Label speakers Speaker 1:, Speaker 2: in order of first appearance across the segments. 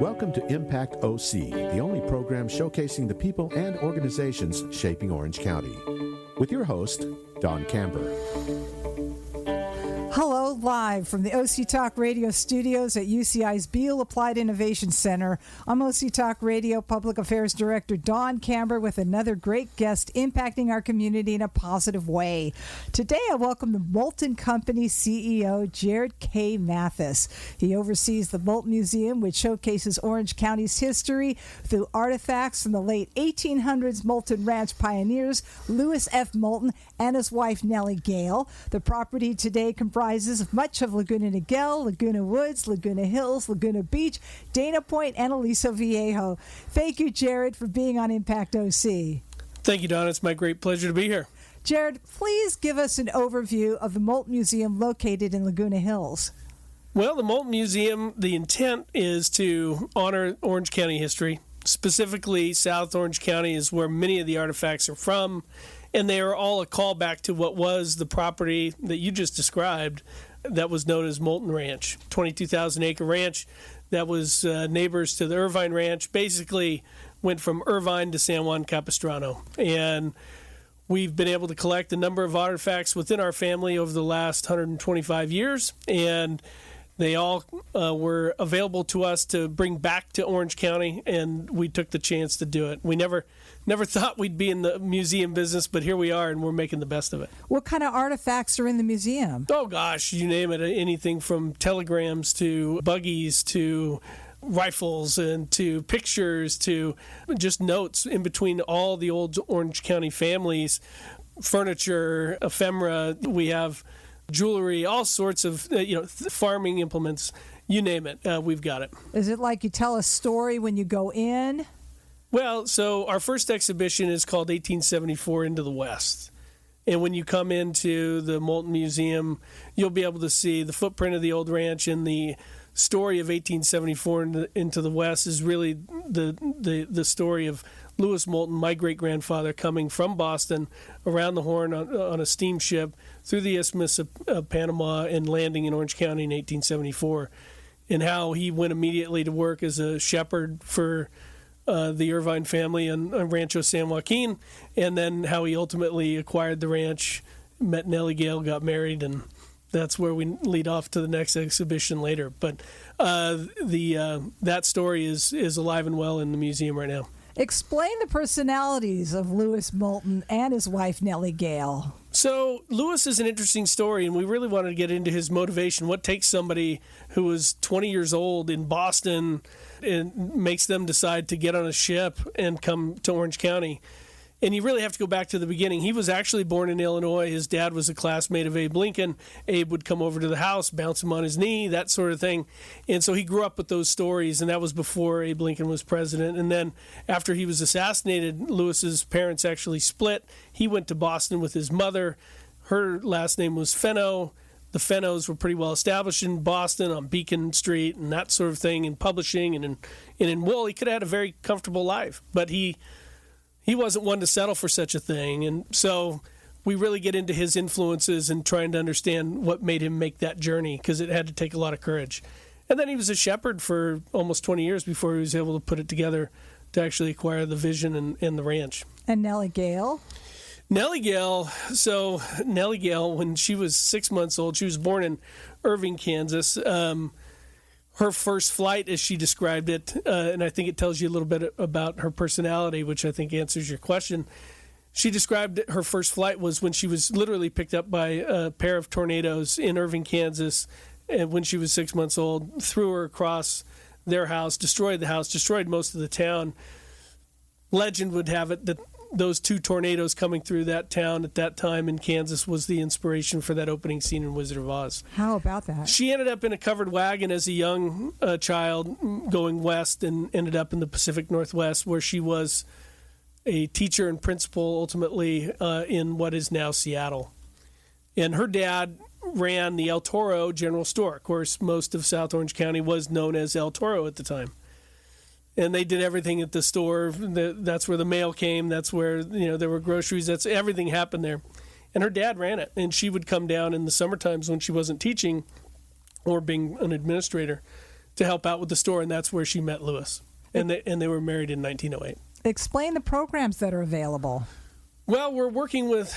Speaker 1: Welcome to Impact OC, the only program showcasing the people and organizations shaping Orange County. With your host, Don Camber.
Speaker 2: Hello, live from the OC Talk Radio studios at UCI's Beal Applied Innovation Center. I'm OC Talk Radio Public Affairs Director Don Camber with another great guest impacting our community in a positive way. Today, I welcome the Moulton Company CEO, Jared K. Mathis. He oversees the Moulton Museum, which showcases Orange County's history through artifacts from the late 1800s Moulton Ranch pioneers, Lewis F. Moulton, and his wife, Nellie Gale. The property today comprises much of Laguna Niguel, Laguna Woods, Laguna Hills, Laguna Beach, Dana Point, and Aliso Viejo. Thank you, Jared, for being on Impact OC.
Speaker 3: Thank you, Don. It's my great pleasure to be here.
Speaker 2: Jared, please give us an overview of the Moulton Museum located in Laguna Hills.
Speaker 3: Well, the Moulton Museum, the intent is to honor Orange County history. Specifically, South Orange County is where many of the artifacts are from, and they are all a callback to what was the property that you just described that was known as Moulton Ranch, 22,000-acre ranch that was neighbors to the Irvine Ranch, basically went from Irvine to San Juan Capistrano. And we've been able to collect a number of artifacts within our family over the last 125 years, and they all were available to us to bring back to Orange County, and we took the chance to do it. We never thought we'd be in the museum business, but here we are, and we're making the best of it.
Speaker 2: What kind of artifacts are in the museum?
Speaker 3: Oh, gosh, you name it. Anything from telegrams to buggies to rifles and to pictures to just notes in between all the old Orange County families, furniture, ephemera. We have jewelry, all sorts of farming implements, you name it, we've got it.
Speaker 2: Is it like you tell a story when you go in?
Speaker 3: Well, so our first exhibition is called 1874 Into the West. And when you come into the Moulton Museum, you'll be able to see the footprint of the old ranch, and the story of 1874 into the West is really the story of Lewis Moulton, my great-grandfather, coming from Boston around the Horn on a steamship through the Isthmus of Panama and landing in Orange County in 1874, and how he went immediately to work as a shepherd for the Irvine family on Rancho San Joaquin, and then how he ultimately acquired the ranch, met Nellie Gale, got married, and that's where we lead off to the next exhibition later. But that story is alive and well in the museum right now.
Speaker 2: Explain the personalities of Lewis Moulton and his wife, Nellie Gale.
Speaker 3: So Lewis is an interesting story, and we really wanted to get into his motivation. What takes somebody who was 20 years old in Boston and makes them decide to get on a ship and come to Orange County? And you really have to go back to the beginning. He was actually born in Illinois. His dad was a classmate of Abe Lincoln. Abe would come over to the house, bounce him on his knee, that sort of thing. And so he grew up with those stories, and that was before Abe Lincoln was president. And then after he was assassinated, Lewis's parents actually split. He went to Boston with his mother. Her last name was Fenno. The Fennos were pretty well established in Boston on Beacon Street and that sort of thing, in publishing and in wool. He could have had a very comfortable life, but he wasn't one to settle for such a thing. And so we really get into his influences and trying to understand what made him make that journey, because it had to take a lot of courage. And then he was a shepherd for almost 20 years before he was able to put it together to actually acquire the vision and the ranch.
Speaker 2: And Nellie Gale?
Speaker 3: Nellie Gale, when she was 6 months old, she was born in Irving, Kansas. Her first flight, as she described it, and I think it tells you a little bit about her personality, which I think answers your question. She described her first flight was when she was literally picked up by a pair of tornadoes in Irving, Kansas, and when she was 6 months old, threw her across their house, destroyed the house, destroyed most of the town. Legend would have it that those two tornadoes coming through that town at that time in Kansas was the inspiration for that opening scene in Wizard of Oz.
Speaker 2: How about that?
Speaker 3: She ended up in a covered wagon as a young child going west, and ended up in the Pacific Northwest, where she was a teacher and principal ultimately in what is now Seattle. And her dad ran the El Toro General Store. Of course, most of South Orange County was known as El Toro at the time. And they did everything at the store. That's where the mail came. That's where there were groceries. That's everything happened there. And her dad ran it. And she would come down in the summer times when she wasn't teaching or being an administrator to help out with the store, and that's where she met Lewis. And they were married in 1908.
Speaker 2: Explain the programs that are available.
Speaker 3: Well, we're working with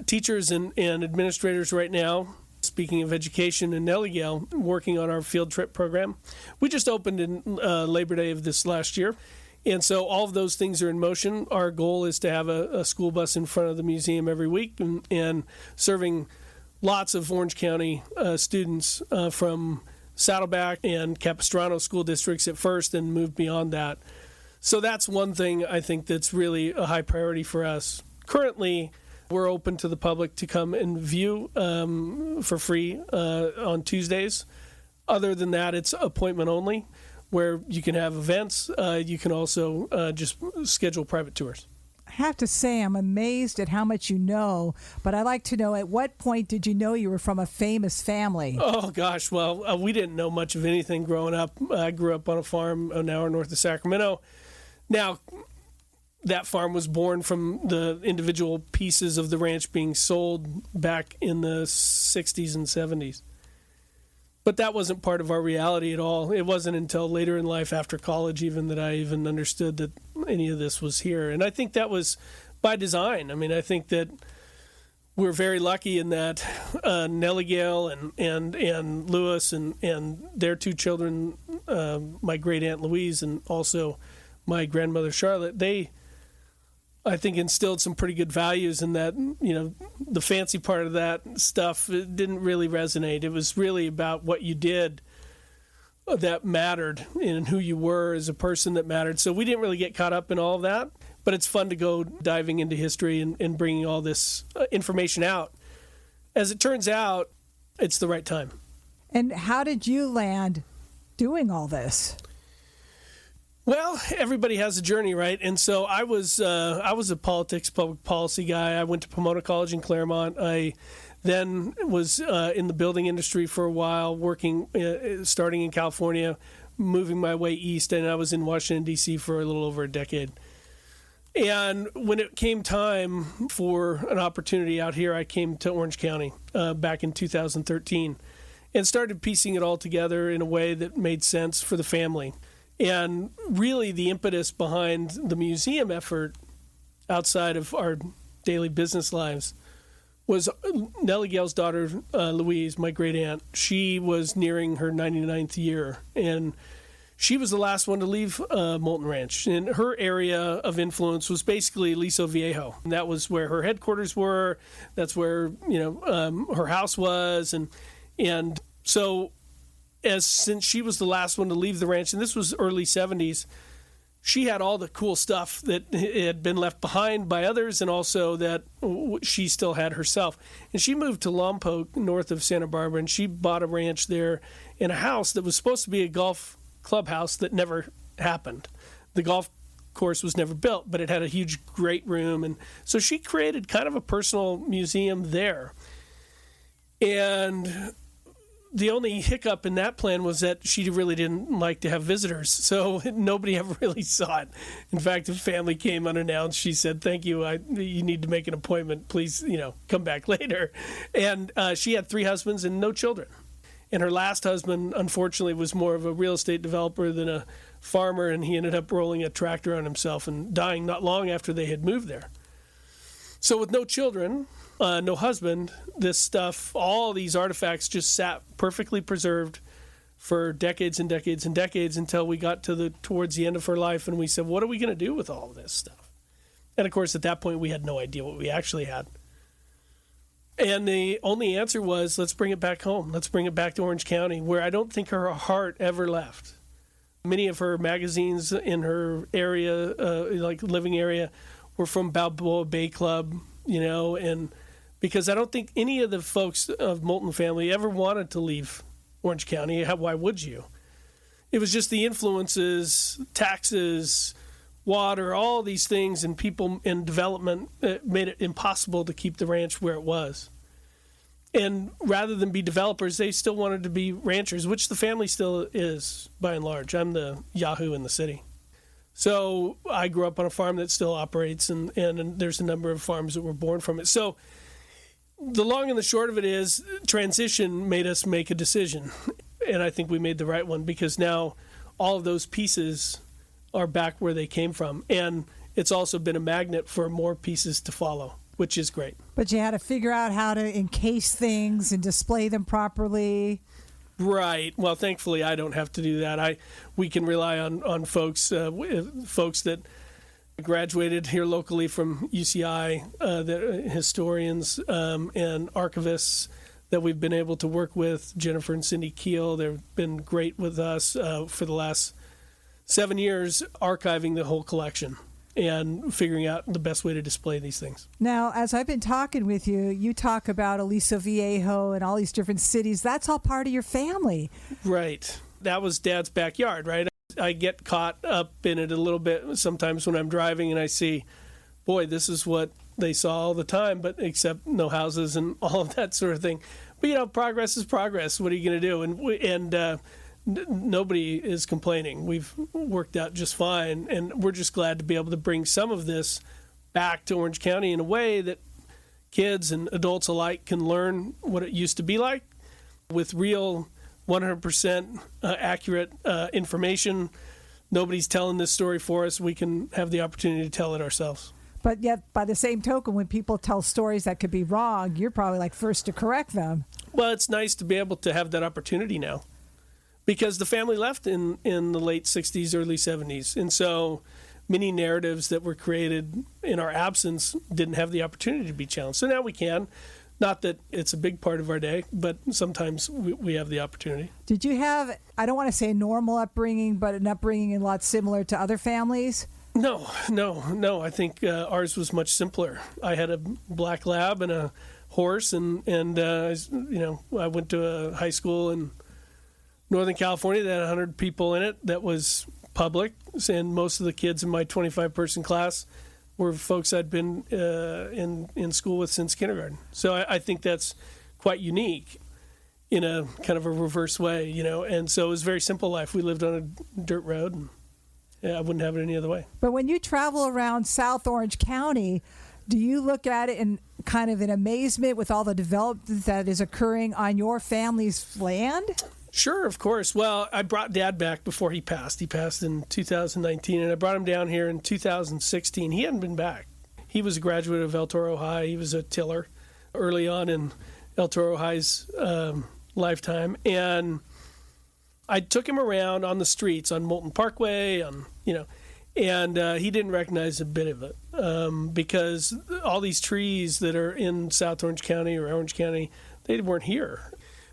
Speaker 3: teachers and administrators right now. Speaking of education in Nellie-Gale, working on our field trip program. We just opened in Labor Day of this last year. And so all of those things are in motion. Our goal is to have a school bus in front of the museum every week and serving lots of Orange County students from Saddleback and Capistrano school districts at first and move beyond that. So that's one thing I think that's really a high priority for us. Currently, we're open to the public to come and view for free on Tuesdays. Other than that, it's appointment only, where you can have events. You can also just schedule private tours.
Speaker 2: I have to say, I'm amazed at how much you know, but I'd like to know, at what point did you know you were from a famous family?
Speaker 3: Oh, gosh. Well, we didn't know much of anything growing up. I grew up on a farm an hour north of Sacramento. Now, that farm was born from the individual pieces of the ranch being sold back in the 60s and 70s. But that wasn't part of our reality at all. It wasn't until later in life, after college even, that I even understood that any of this was here. And I think that was by design. I mean, I think that we're very lucky in that Nellie-Gale and Lewis and their two children, my great-aunt Louise and also my grandmother Charlotte, they, I think, instilled some pretty good values in that. The fancy part of that stuff, it didn't really resonate. It was really about what you did that mattered and who you were as a person that mattered. So we didn't really get caught up in all of that, but it's fun to go diving into history and bringing all this information out. As it turns out, it's the right time.
Speaker 2: And how did you land doing all this?
Speaker 3: Well, everybody has a journey, right? And so I was a public policy guy. I went to Pomona College in Claremont. I then was in the building industry for a while, working, starting in California, moving my way east, and I was in Washington, D.C. for a little over a decade. And when it came time for an opportunity out here, I came to Orange County back in 2013 and started piecing it all together in a way that made sense for the family. And really the impetus behind the museum effort outside of our daily business lives was Nellie-Gale's daughter, Louise, my great-aunt. She was nearing her 99th year, and she was the last one to leave Moulton Ranch. And her area of influence was basically Aliso Viejo. And that was where her headquarters were. That's where, her house was. And so since she was the last one to leave the ranch, and this was early 70s, she had all the cool stuff that had been left behind by others and also that she still had herself. And she moved to Lompoc, north of Santa Barbara, and she bought a ranch there in a house that was supposed to be a golf clubhouse that never happened. The golf course was never built, but it had a huge great room. And so she created kind of a personal museum there. And the only hiccup in that plan was that she really didn't like to have visitors, so nobody ever really saw it. In fact, if family came unannounced, she said, "Thank you, you need to make an appointment. Please, come back later." And she had 3 husbands and no children. And her last husband, unfortunately, was more of a real estate developer than a farmer, and he ended up rolling a tractor on himself and dying not long after they had moved there. So with no children, no husband, this stuff, all these artifacts just sat perfectly preserved for decades and decades and decades until we got towards the end of her life, and we said, what are we going to do with all of this stuff? And of course, at that point, we had no idea what we actually had. And the only answer was, let's bring it back home. Let's bring it back to Orange County, where I don't think her heart ever left. Many of her magazines in her area, like living area, were from Balboa Bay Club, and because I don't think any of the folks of Moulton family ever wanted to leave Orange County. Why would you? It was just the influences, taxes, water, all these things, and people and development made it impossible to keep the ranch where it was. And rather than be developers, they still wanted to be ranchers, which the family still is, by and large. I'm the Yahoo in the city. So I grew up on a farm that still operates, and there's a number of farms that were born from it. So the long and the short of it is, transition made us make a decision. and I think we made the right one, because now all of those pieces are back where they came from, and it's also been a magnet for more pieces to follow, which is great.
Speaker 2: But you had to figure out how to encase things and display them properly.
Speaker 3: Right. Well, thankfully, I don't have to do that. We can rely on folks that graduated here locally from UCI, that historians and archivists that we've been able to work with. Jennifer and Cindy Keel, they've been great with us for the last 7 years, archiving the whole collection and figuring out the best way to display these things.
Speaker 2: Now, as I've been talking with you, you talk about Aliso Viejo and all these different cities. That's all part of your family.
Speaker 3: Right. That was Dad's backyard, right? I get caught up in it a little bit sometimes when I'm driving and I see, boy, this is what they saw all the time, but except no houses and all of that sort of thing. But, progress is progress. What are you going to do? Nobody is complaining. We've worked out just fine, and we're just glad to be able to bring some of this back to Orange County in a way that kids and adults alike can learn what it used to be like with real 100% accurate information. Nobody's telling this story for us. We can have the opportunity to tell it ourselves.
Speaker 2: But yet, by the same token, when people tell stories that could be wrong, you're probably like first to correct them.
Speaker 3: Well, it's nice to be able to have that opportunity now, because the family left in the late 60s, early 70s. And so many narratives that were created in our absence didn't have the opportunity to be challenged. So now we can. Not that it's a big part of our day, but sometimes we have the opportunity.
Speaker 2: Did you have, I don't want to say normal upbringing, but an upbringing a lot similar to other families?
Speaker 3: No. I think ours was much simpler. I had a black lab and a horse, and I went to a high school in Northern California that had 100 people in it that was public, and most of the kids in my 25-person class were folks I'd been in school with since kindergarten. So I think that's quite unique in a kind of a reverse way, and so it was a very simple life. We lived on a dirt road, and I wouldn't have it any other way.
Speaker 2: But when you travel around South Orange County, do you look at it in kind of in amazement with all the development that is occurring on your family's land?
Speaker 3: Sure, of course. Well, I brought Dad back before he passed. He passed in 2019, and I brought him down here in 2016. He hadn't been back. He was a graduate of El Toro High. He was a tiller early on in El Toro High's lifetime, and I took him around on the streets on Moulton Parkway, and he didn't recognize a bit of it because all these trees that are in South Orange County or Orange County, they weren't here.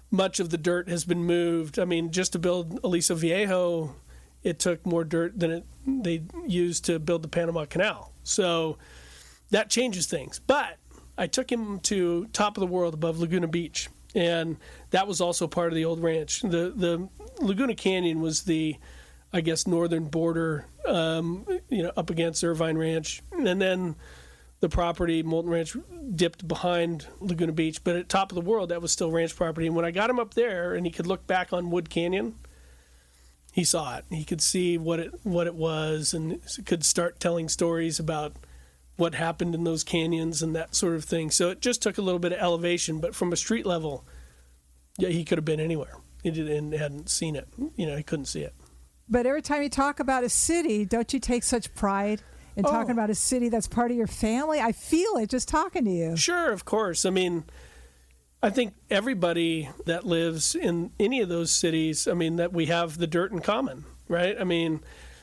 Speaker 3: Much of the dirt has been moved. I mean, just to build Aliso Viejo, it took more dirt than they used to build the Panama Canal. So that changes things. But I took him to top of the world above Laguna Beach, and that was also part of the old ranch. The Laguna Canyon was the, I guess, northern border, up against Irvine Ranch, and then the property, Moulton Ranch, dipped behind Laguna Beach, but at top of the world, that was still ranch property. And when I got him up there and he could look back on Wood Canyon, he saw it. He could see what it was, and could start telling stories about what happened in those canyons and that sort of thing. So it just took a little bit of elevation, but from a street level, yeah, he could have been anywhere. He hadn't seen it. He couldn't see it.
Speaker 2: But every time you talk about a city, don't you take such pride in talking about a city that's part of your family? I feel it just talking to you.
Speaker 3: Sure, of course. I mean, I think everybody that lives in any of those cities, that we have the dirt in common, right?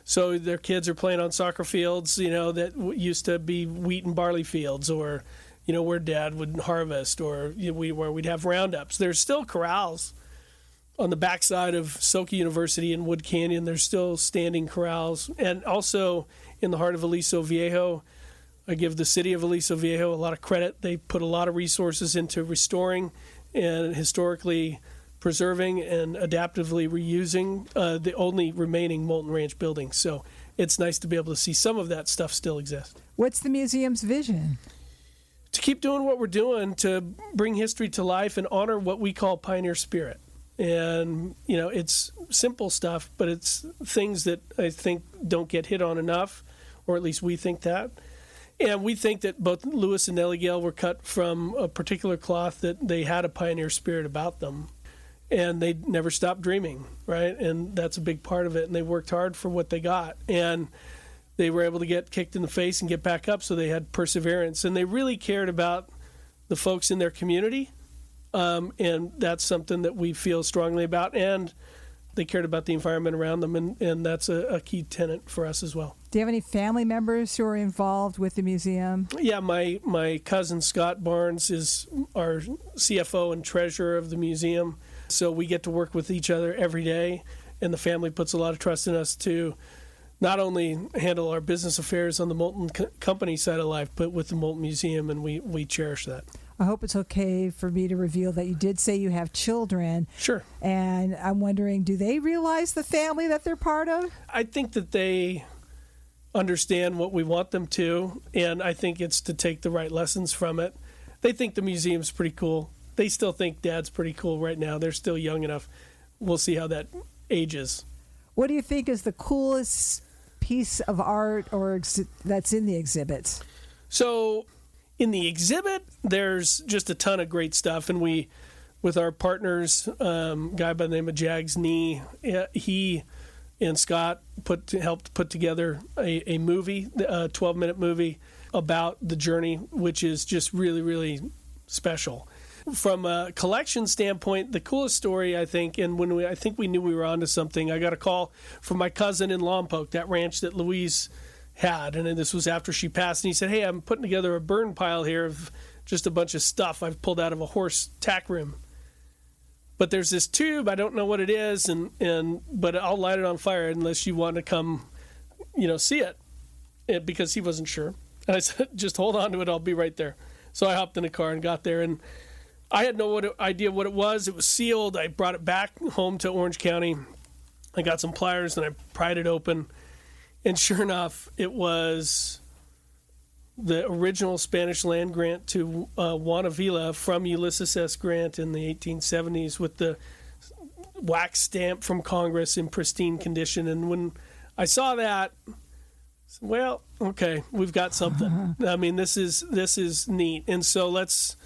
Speaker 3: So their kids are playing on soccer fields, that used to be wheat and barley fields, or, where Dad would harvest, or where we'd have roundups. There's still corrals on the backside of Soka University in Wood Canyon. There's still standing corrals. And also in the heart of Aliso Viejo, I give the city of Aliso Viejo a lot of credit. They put a lot of resources into restoring and historically preserving and adaptively reusing the only remaining Moulton Ranch buildings. So it's nice to be able to see some of that stuff still exist.
Speaker 2: What's the museum's vision?
Speaker 3: To keep doing what we're doing, to bring history to life and honor what we call pioneer spirit. And, it's simple stuff, but it's things that I think don't get hit on enough, or at least we think that. And we think that both Lewis and Nellie Gale were cut from a particular cloth, that they had a pioneer spirit about them. and they never stopped dreaming, right? And that's a big part of it. And they worked hard for what they got, and they were able to get kicked in the face and get back up. So they had perseverance, and they really cared about the folks in their community. And that's something that we feel strongly about. And they cared about the environment around them, and that's a key tenet for us as well.
Speaker 2: Do you have any family members who are involved with the museum?
Speaker 3: Yeah, my cousin Scott Barnes is our CFO and treasurer of the museum. So we get to work with each other every day, and the family puts a lot of trust in us to not only handle our business affairs on the Moulton company side of life, but with the Moulton Museum, and we cherish that.
Speaker 2: I hope it's okay for me to reveal that you did say you have children.
Speaker 3: Sure.
Speaker 2: And I'm wondering, do they realize the family that they're part of?
Speaker 3: I think that they understand what we want them to, and I think it's to take the right lessons from it. They think the museum's pretty cool. They still think Dad's pretty cool right now. They're still young enough. We'll see how that ages.
Speaker 2: What do you think is the coolest piece of art or that's in the exhibit?
Speaker 3: So in the exhibit, there's just a ton of great stuff, and we, with our partners, guy by the name of Jags Nee, he and Scott helped put together a movie, a 12-minute movie about the journey, which is just really, really special. From a collection standpoint, the coolest story, I think, and I think we knew we were onto something, I got a call from my cousin in Lompoc, that ranch that Louise had, and this was after she passed, and he said, "Hey, I'm putting together a burn pile here of just a bunch of stuff I've pulled out of a horse tack room. But there's this tube, I don't know what it is, but I'll light it on fire unless you want to come, see it," because he wasn't sure. And I said, "Just hold on to it, I'll be right there." So I hopped in a car and got there, and I had no idea what it was. It was sealed. I brought it back home to Orange County. I got some pliers and I pried it open. And sure enough, it was the original Spanish land grant to Juana Villa from Ulysses S. Grant in the 1870s with the wax stamp from Congress in pristine condition. And when I saw that, well, okay, we've got something. I mean, this is neat. And so let's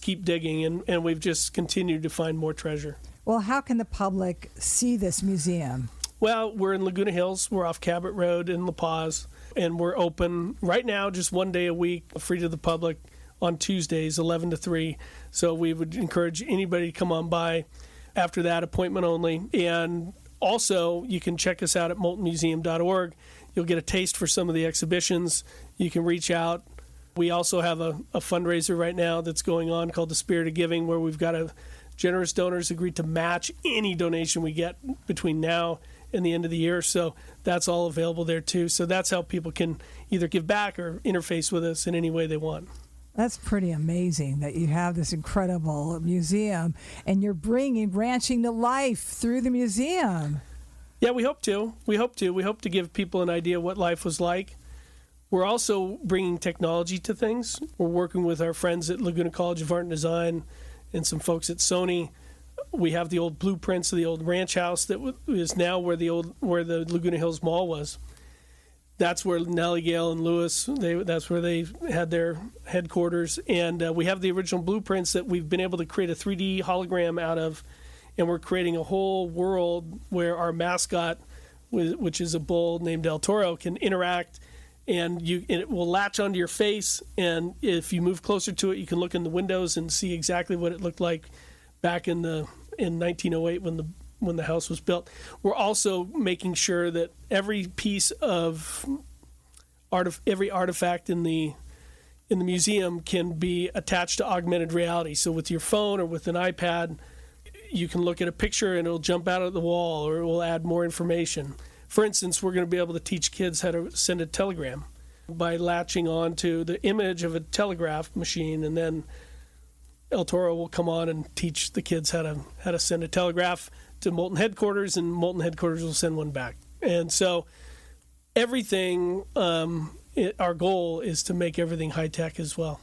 Speaker 3: keep digging, and we've just continued to find more treasure.
Speaker 2: Well, how can the public see this museum?
Speaker 3: Well, we're in Laguna Hills. We're off Cabot Road in La Paz, and we're open right now just one day a week, free to the public on Tuesdays, 11 to 3. So we would encourage anybody to come on by. After that, appointment only. And also, you can check us out at moultonmuseum.org. You'll get a taste for some of the exhibitions. You can reach out. We also have a fundraiser right now that's going on called The Spirit of Giving, where we've got generous donors agreed to match any donation we get between now and the end of the year. So that's all available there too. So that's how people can either give back or interface with us in any way they want.
Speaker 2: That's pretty amazing that you have this incredible museum and you're bringing ranching to life through the museum.
Speaker 3: Yeah, we hope to. We hope to give people an idea what life was like. We're also bringing technology to things. We're working with our friends at Laguna College of Art and Design and some folks at Sony. We have the old blueprints of the old ranch house that is now where the Laguna Hills Mall was. That's where Nellie Gale and Lewis, that's where they had their headquarters. And we have the original blueprints that we've been able to create a 3D hologram out of. And we're creating a whole world where our mascot, which is a bull named El Toro, can interact. And it will latch onto your face, and if you move closer to it, you can look in the windows and see exactly what it looked like back in 1908 when the house was built. We're also making sure that every piece of every artifact in the museum can be attached to augmented reality. So with your phone or with an iPad, you can look at a picture and it'll jump out of the wall, or it will add more information. For instance, we're going to be able to teach kids how to send a telegram by latching on to the image of a telegraph machine, and then El Toro will come on and teach the kids how to send a telegraph to Moulton headquarters, and Moulton headquarters will send one back. And so everything, our goal is to make everything high-tech as well.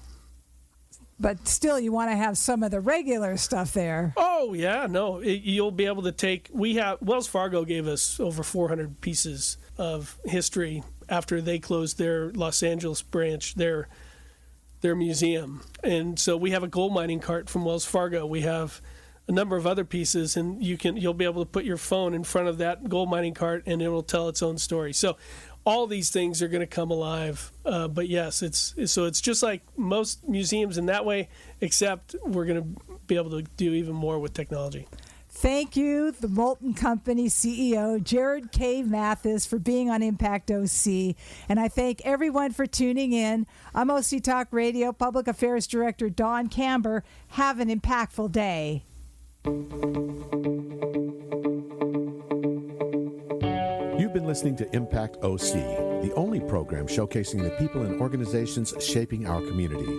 Speaker 2: But still, you want to have some of the regular stuff there.
Speaker 3: Oh, yeah, no. You'll be able to take... Wells Fargo gave us over 400 pieces of history after they closed their Los Angeles branch, their museum. And so we have a gold mining cart from Wells Fargo. We have a number of other pieces, and you'll be able to put your phone in front of that gold mining cart, and it will tell its own story. So all these things are going to come alive. But yes, it's just like most museums in that way, except we're going to be able to do even more with technology.
Speaker 2: Thank you, the Moulton Company CEO, Jared K. Mathis, for being on Impact OC. And I thank everyone for tuning in. I'm OC Talk Radio Public Affairs Director Don Camber. Have an impactful day.
Speaker 1: You've been listening to Impact OC, the only program showcasing the people and organizations shaping our community.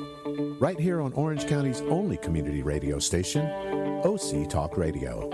Speaker 1: Right here on Orange County's only community radio station, OC Talk Radio.